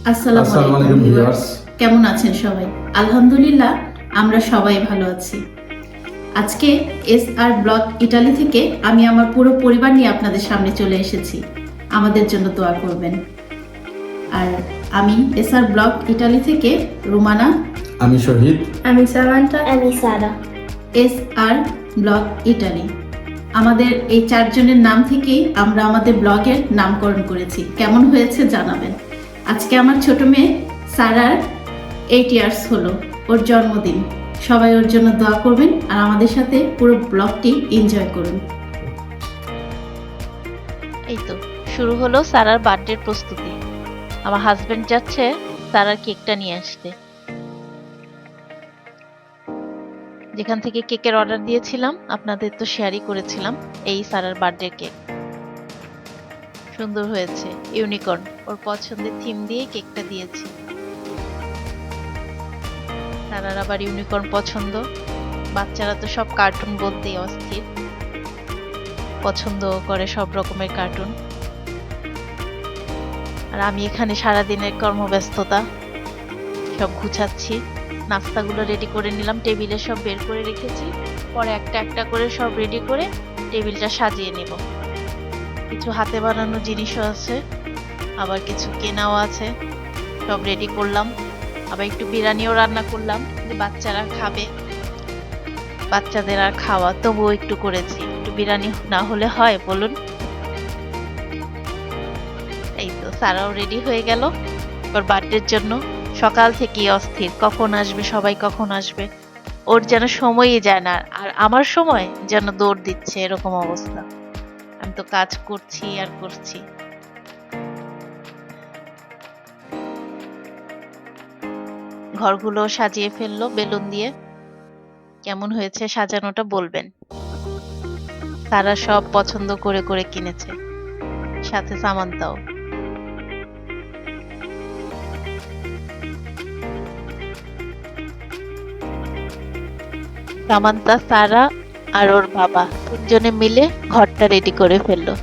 আসসালামু আসসালামু আলাইকুম আলাইকুম ভিউয়ার্স, ভিউয়ার্স। কেমন আছেন সবাই? আলহামদুলিল্লাহ, আমরা সবাই ভালো আছি। আজকে SR ব্লগ ইতালি থেকে আমি আমার পুরো পরিবার নিয়ে আপনাদের সামনে চলে এসেছি। আমাদের জন্য দোয়া করবেন। আর আমি SR ব্লগ ইতালি থেকে রুমানা, আমি শহীদ। আমি সামান্তা। আমি সারা। SR blog Italy. আমাদের এই চারজনের নাম থেকেই আমরা আমাদের ব্লগের নামকরণ করেছি। কেমন হয়েছে জানাবেন। আজকে আমার ছোট মেয়ে সারার 8 ইয়ার্স হলো, ওর জন্মদিন। সবাই ওর জন্য দোয়া করবেন আর আমাদের সাথে পুরো ব্লগটি এনজয় করুন। এই তো শুরু হলো সারার বার্থডে প্রস্তুতি। আমার হাজবেন্ড যাচ্ছে সারার কেকটা নিয়ে আসতে। যেখান থেকে কেকের অর্ডার দিয়েছিলাম আপনাদের তো শেয়ারই করেছিলাম, এই সারার বার্থডে কেক। সুন্দর হয়েছে, ইউনিকর্ন, ওর পছন্দের থিম দিয়ে কেকটা দিয়েছি। সারার আবার ইউনিকর্ন পছন্দ। বাচ্চারা তো সব কার্টুন বলতেই অস্থির, পছন্দ করে সব রকমের কার্টুন। আর আমি এখানে সারাদিনের কর্মব্যস্ততা, সব গুছাচ্ছি। নাস্তাগুলো রেডি করে নিলাম, টেবিলে সব বের করে রেখেছি। পরে একটা একটা করে সব রেডি করে টেবিলটা সাজিয়ে নেব। কিছু হাতে বানানো জিনিসও আছে, আবার কিছু কেনাও আছে। সব রেডি করলাম। আবার একটু বিরিয়ানিও রান্না করলাম, যে বাচ্চারা খাবে। বাচ্চাদের আর খাওয়া, তবুও একটু করেছি। একটু বিরিয়ানি না হলে হয় বলুন? এই তো সারাও রেডি হয়ে গেল ওর বার্থডের জন্য। সকাল থেকেই অস্থির, কখন আসবে সবাই, কখন আসবে। ওর যেন সময়ই যায় না, আর আমার সময় যেন দৌড় দিচ্ছে, এরকম অবস্থা। আমি তো কাজ করছি আর করছি। ঘরগুলো সাজিয়ে ফেললো বেলুন দিয়ে। কেমন হয়েছে সাজানোটা বলবেন। তারা সব পছন্দ করে করে কিনেছে, সাথে সামান্তাও। সামান্তা, সারা আর ওর বাবা তিনজনে মিলে ঘরটা রেডি করে ফেললো।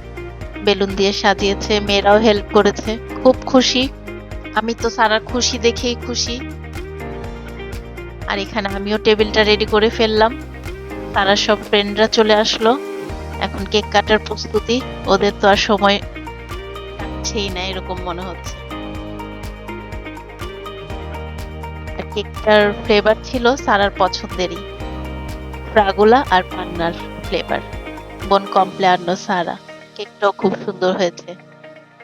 বেলুন দিয়ে সাজিয়েছে, মেয়েরাও হেল্প করেছে। খুব খুশি আমি তো, সারার খুশি দেখেই খুশি। আর এখানে আমিও টেবিলটা রেডি করে ফেললাম। সারা সব ফ্রেন্ডরা চলে আসলো। এখন কেক কাটার প্রস্তুতি। ওদের তো আর সময় কাটছেই না, এরকম মনে হচ্ছে। আর কেকটার ফ্লেভার ছিল সারার পছন্দেরই, ফ্রাগোলা আর পান্নার ফ্লেভার। বোন কমপ্লেয়ানো সারা। কেকটাও খুব সুন্দর হয়েছে।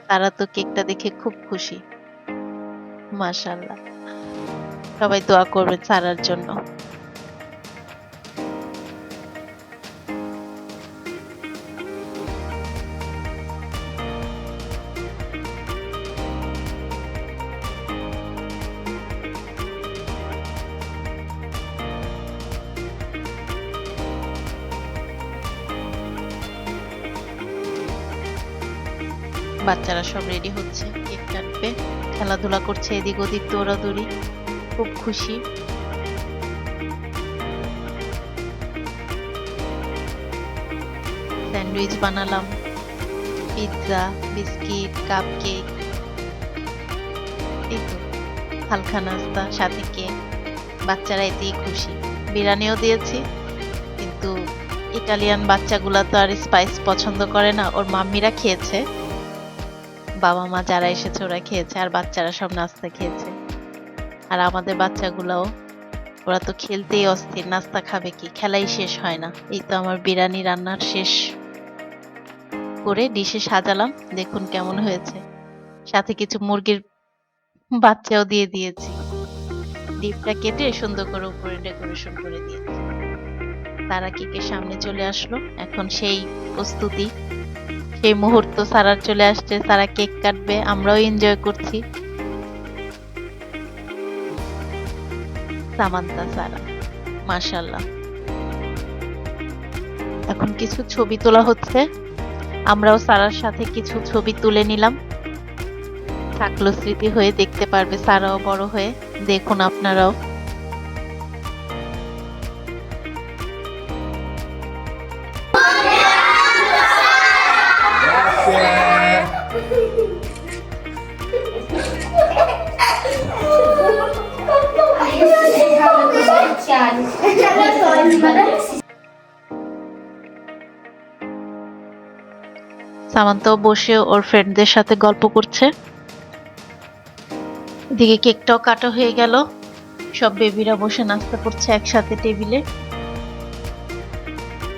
তারা তো কেকটা দেখে খুব খুশি। মাশাআল্লাহ। সবাই দোয়া করবেন সারার জন্য। বাচ্চারা সব রেডি হচ্ছে, কেক কাটবে, খেলাধুলা করছে, এদিক ওদিক দৌড়াদৌড়ি। খুব খুশি। স্যান্ডউইচ বানালাম, পিৎজা, বিস্কিট, কাপ কেক। এই তো হালকা নাস্তা, সাথে কেক। বাচ্চারা এতেই খুশি। বিরিয়ানিও দিয়েছি, কিন্তু ইটালিয়ান বাচ্চাগুলা তো আর স্পাইস পছন্দ করে না। ওর মাম্মিরা খেয়েছে, বাবা মা যারা এসেছে ওরা খেয়েছে, আর বাচ্চারা সব নাস্তা খেয়েছে। আর আমাদের বাচ্চাগুলাও, ওরা তো খেলতেই অস্থির, নাস্তা খাবে কি, খেলাই শেষ হয় না। এই তো আমার বিরিয়ানি রান্নার শেষ করে ডিশে সাজালাম, দেখুন কেমন হয়েছে। সাথে কিছু মুরগির বাচ্চাও দিয়ে দিয়েছি। ডিপটা কেটে সুন্দর করে উপরে ডেকোরেশন করে দিয়েছি। তারা কেকের সামনে চলে আসলো, এখন সেই প্রস্তুতি, সেই মুহূর্ত সারার চলে আসছে। তারা কেক কাটবে, আমরাও এনজয় করছি। সামান্তা, সারা, মাশাআল্লাহ। এখন কিছু ছবি তোলা হচ্ছে, আমরাও সারার সাথে কিছু ছবি তুলে নিলাম। থাকলো স্মৃতি হয়ে, দেখতে পারবে সারাও বড় হয়ে। দেখুন আপনারাও। সামান্তাও বসে ওর ফ্রেন্ডদের সাথে গল্প করছে। এদিকে কেকটাও কাটা হয়ে গেল, সব বেবিরা বসে নাস্তা করছে একসাথে টেবিলে।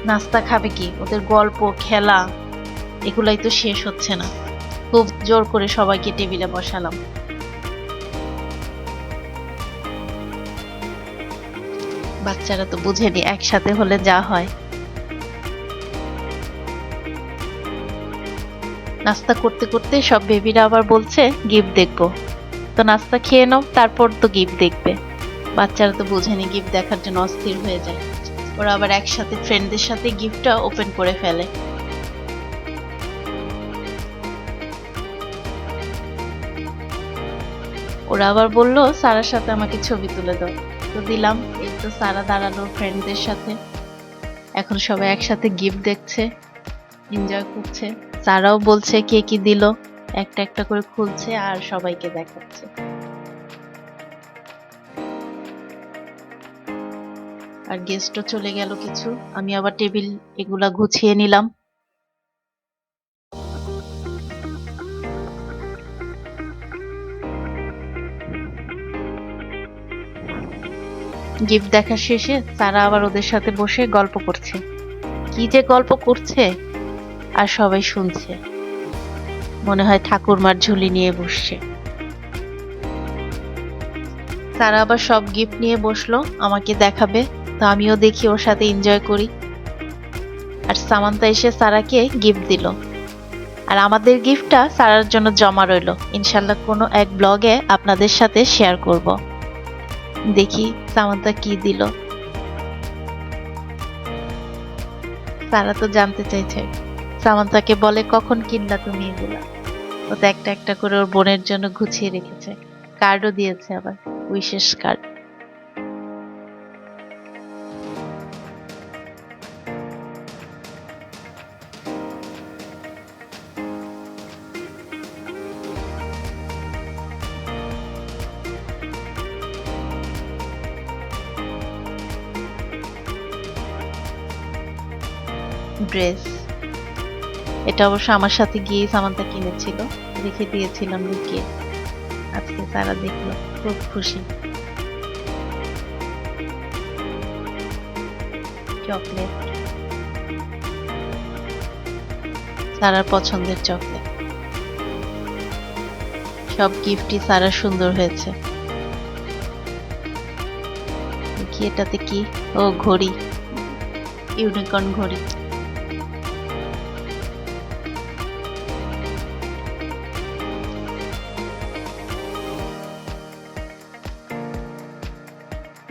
নাস্তা খাবে কি, ওদের গল্প খেলা এগুলাই তো শেষ হচ্ছে না। খুব জোর করে সবাইকে টেবিলে বসালাম। বাচ্চারা তো বুঝেনি একসাথে হলে যা হয়। নাস্তা করতে করতে সব বেবিরা আবার বলছে গিফট দেখবো, তো নাস্তা খেয়ে নাও তারপর তো গিফট দেখবে। বাচ্চারা তো বুঝেনি, গিফট দেখার জন্য অস্থির হয়ে যায়। ওরা আবার একসাথে ফ্রেন্ডদের সাথে গিফটটা ওপেন করে ফেলে। ওরা আবার বললো সারার সাথে আমাকে ছবি তুলে দাও, তো দিলাম। এই তো সারা দাঁড়ালো ফ্রেন্ডদের সাথে, এখন সবাই একসাথে গিফট দেখছে, এনজয় করছে। সারাও বলছে কে কি দিল, একটা একটা করে খুলছে আর সবাইকে দেখাচ্ছে। আর গেস্টও চলে গেল কিছু, আমি আবার টেবিল এগুলা গুছিয়ে নিলাম। গিফট দেখা শেষে সারা আবার ওদের সাথে বসে গল্প করছে, কি যে গল্প করছে আর সবাই শুনছে, মনে হয় ঠাকুরমার ঝুলি নিয়ে বসছে। সারা আবার সব গিফট নিয়ে বসলো আমাকে দেখাবে, তো আমিও দেখি, ওর সাথে এনজয় করি। আর সামান্তা এসে সারাকে গিফট দিল, আর আমাদের গিফটটা সারার জন্য জমা রইলো। ইনশাল্লাহ কোনো এক ব্লগে আপনাদের সাথে শেয়ার করব। দেখি সামান্তা কি দিল। সারা তো জানতে চাইছে, সামান্তাকে বলে কখন কিনলা তুমি এগুলা। ও তো একটা একটা করে ওর বোনের জন্য গুছিয়ে রেখেছে, কার্ডও দিয়েছে, আবার উইশেস কার্ড। ড্রেস, এটা অবশ্য আমার সাথে গিয়ে সামান্তা কিনেছিল, রেখে দিয়েছিলাম লুকিয়ে। আজকে সারা দেখলো, খুব খুশি। চকলেট, সারার পছন্দের চকলেট। সব গিফটই সারার সুন্দর হয়েছে। দেখি এটাতে কি, ও ঘড়ি, ইউনিকর্ন ঘড়ি।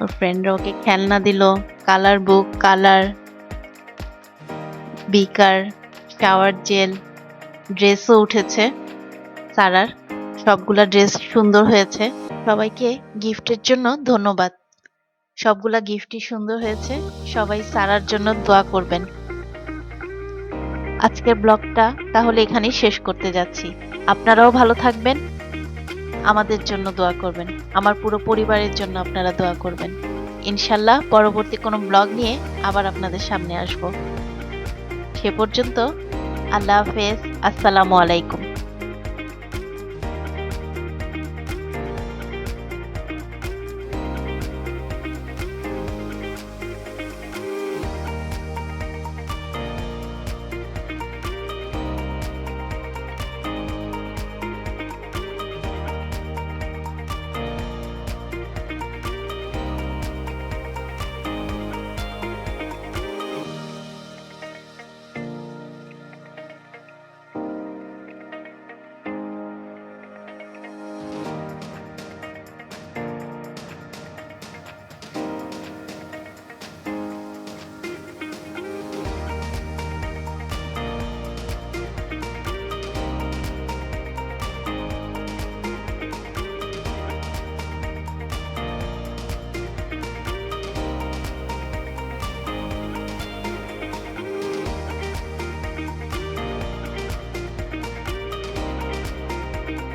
ওর ফ্রেন্ডরা ওকে খেলনা দিল, কালার বুক, কালার বিকার, শাওয়ার জেল, ড্রেসও উঠেছে সারার। সবগুলা ড্রেস সুন্দর হয়েছে। সবাইকে গিফটের জন্য ধন্যবাদ। সবগুলা গিফটই সুন্দর হয়েছে। সবাই সারার জন্য দোয়া করবেন। আজকের ব্লগটা তাহলে এখানেই শেষ করতে যাচ্ছি। আপনারাও ভালো থাকবেন, আমাদের জন্য দোয়া করবেন, আমার পুরো পরিবারের জন্য আপনারা দোয়া করবেন। ইনশাল্লাহ পরবর্তী কোনো ব্লগ নিয়ে আবার আপনাদের সামনে আসব। সে পর্যন্ত আল্লাহ হাফেজ, আসসালামু আলাইকুম।